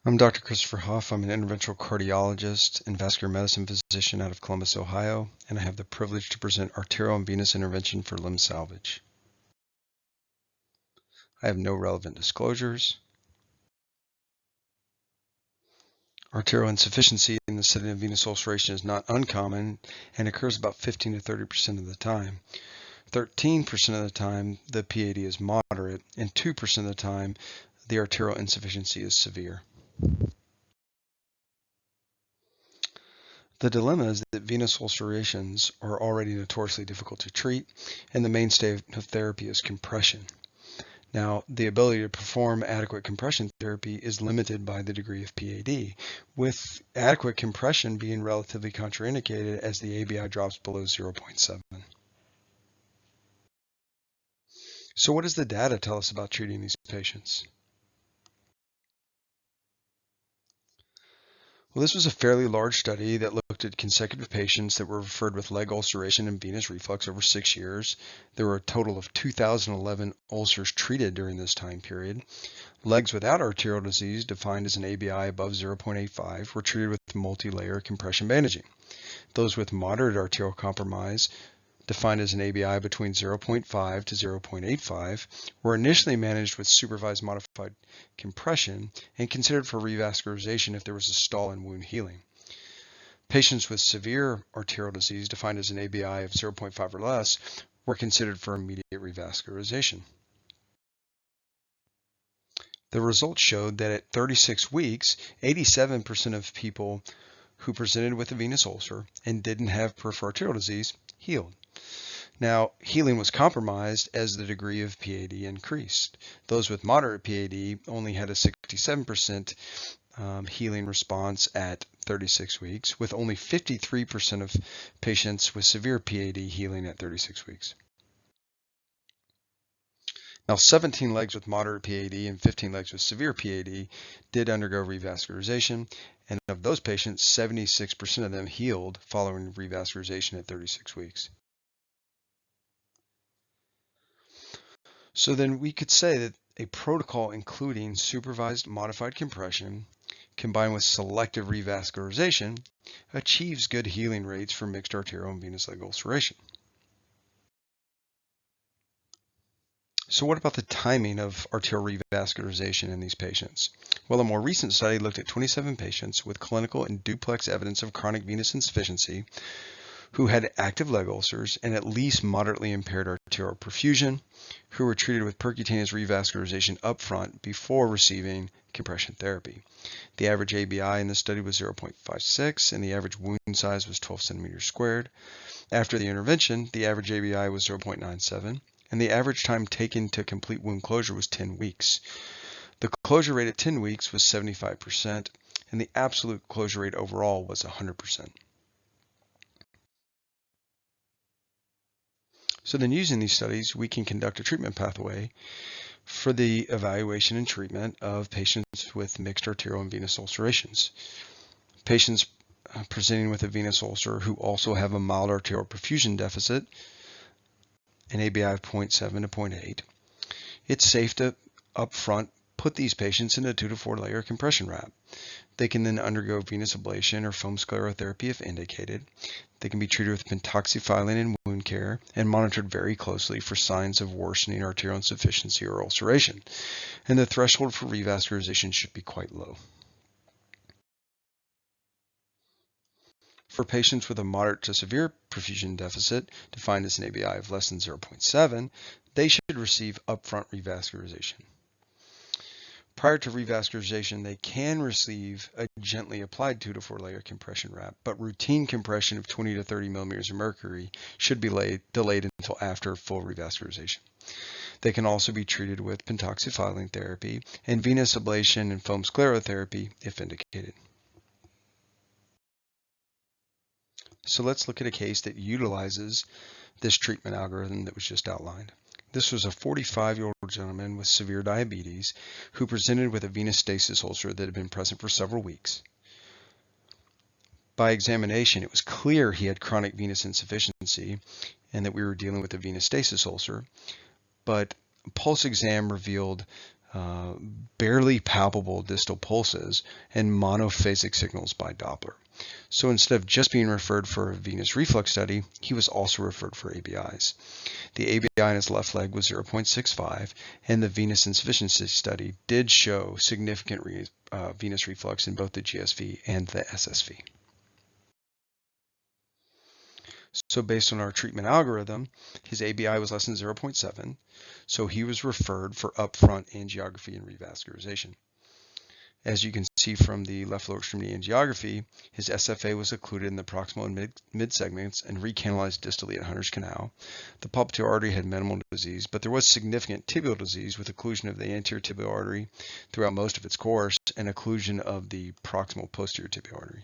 I'm Dr. Christopher Huff. I'm an interventional cardiologist and vascular medicine physician out of Columbus, Ohio, and I have the privilege to present arterial and venous intervention for limb salvage. I have no relevant disclosures. Arterial insufficiency in the setting of venous ulceration is not uncommon and occurs about 15 to 30% of the time. 13% of the time, the PAD is moderate, and 2% of the time, the arterial insufficiency is severe. The dilemma is that venous ulcerations are already notoriously difficult to treat, and the mainstay of therapy is compression. Now, the ability to perform adequate compression therapy is limited by the degree of PAD, with adequate compression being relatively contraindicated as the ABI drops below 0.7. So what does the data tell us about treating these patients? Well, this was a fairly large study that looked at consecutive patients that were referred with leg ulceration and venous reflux over 6 years. There were a total of 2,011 ulcers treated during this time period. Legs without arterial disease, defined as an ABI above 0.85, were treated with multi-layer compression bandaging. Those with moderate arterial compromise, defined as an ABI between 0.5 to 0.85, were initially managed with supervised modified compression and considered for revascularization if there was a stall in wound healing. Patients with severe arterial disease, defined as an ABI of 0.5 or less, were considered for immediate revascularization. The results showed that at 36 weeks, 87% of people who presented with a venous ulcer and didn't have peripheral arterial disease healed. Now, healing was compromised as the degree of PAD increased. Those with moderate PAD only had a 67% healing response at 36 weeks, with only 53% of patients with severe PAD healing at 36 weeks. Now, 17 legs with moderate PAD and 15 legs with severe PAD did undergo revascularization, and of those patients, 76% of them healed following revascularization at 36 weeks. So then we could say that a protocol including supervised modified compression combined with selective revascularization achieves good healing rates for mixed arterial and venous leg ulceration. So what about the timing of arterial revascularization in these patients? Well, a more recent study looked at 27 patients with clinical and duplex evidence of chronic venous insufficiency who had active leg ulcers and at least moderately impaired arterial perfusion, who were treated with percutaneous revascularization upfront before receiving compression therapy. The average ABI in this study was 0.56 and the average wound size was 12 centimeters squared. After the intervention, the average ABI was 0.97 and the average time taken to complete wound closure was 10 weeks. The closure rate at 10 weeks was 75% and the absolute closure rate overall was 100%. So then using these studies, we can conduct a treatment pathway for the evaluation and treatment of patients with mixed arterial and venous ulcerations. Patients presenting with a venous ulcer who also have a mild arterial perfusion deficit, an ABI of 0.7 to 0.8. It's safe to upfront put these patients in a 2 to 4 layer compression wrap. They can then undergo venous ablation or foam sclerotherapy if indicated. They can be treated with pentoxifylline and wound care and monitored very closely for signs of worsening arterial insufficiency or ulceration. And the threshold for revascularization should be quite low. For patients with a moderate to severe perfusion deficit, defined as an ABI of less than 0.7, they should receive upfront revascularization. Prior to revascularization, they can receive a gently applied 2 to 4 layer compression wrap, but routine compression of 20 to 30 millimeters of mercury should be delayed until after full revascularization. They can also be treated with pentoxifylline therapy and venous ablation and foam sclerotherapy if indicated. So let's look at a case that utilizes this treatment algorithm that was just outlined. This was a 45-year-old gentleman with severe diabetes who presented with a venous stasis ulcer that had been present for several weeks. By examination, it was clear he had chronic venous insufficiency and that we were dealing with a venous stasis ulcer, but a pulse exam revealed barely palpable distal pulses, and monophasic signals by Doppler. So instead of just being referred for a venous reflux study, he was also referred for ABIs. The ABI in his left leg was 0.65, and the venous insufficiency study did show significant venous reflux in both the GSV and the SSV. So based on our treatment algorithm, his ABI was less than 0.7, so he was referred for upfront angiography and revascularization. As you can see from the left lower extremity angiography, his SFA was occluded in the proximal and mid segments and recanalized distally at Hunter's Canal. The popliteal artery had minimal disease, but there was significant tibial disease with occlusion of the anterior tibial artery throughout most of its course and occlusion of the proximal posterior tibial artery.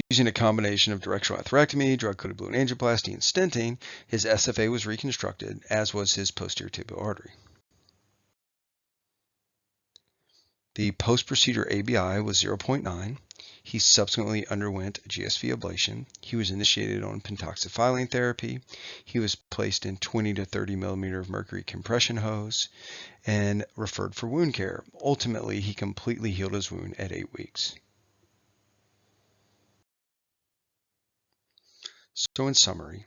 Using a combination of directional atherectomy, drug-coated balloon angioplasty, and stenting, his SFA was reconstructed, as was his posterior tibial artery. The post-procedure ABI was 0.9. He subsequently underwent a GSV ablation. He was initiated on pentoxifylline therapy. He was placed in 20 to 30 millimeter of mercury compression hose and referred for wound care. Ultimately, he completely healed his wound at 8 weeks. So in summary,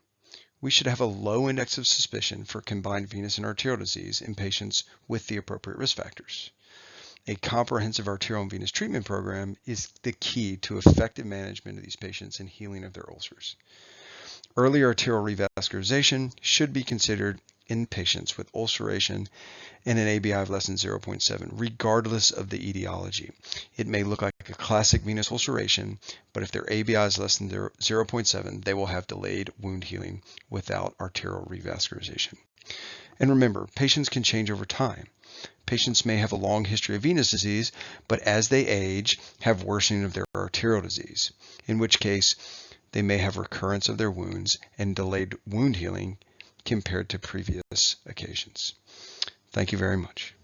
we should have a low index of suspicion for combined venous and arterial disease in patients with the appropriate risk factors. A comprehensive arterial and venous treatment program is the key to effective management of these patients and healing of their ulcers. Early arterial revascularization should be considered in patients with ulceration and an ABI of less than 0.7, regardless of the etiology. It may look like a classic venous ulceration, but if their ABI is less than 0.7, they will have delayed wound healing without arterial revascularization. And remember, patients can change over time. Patients may have a long history of venous disease, but as they age, have worsening of their arterial disease, in which case they may have recurrence of their wounds and delayed wound healing compared to previous occasions. Thank you very much.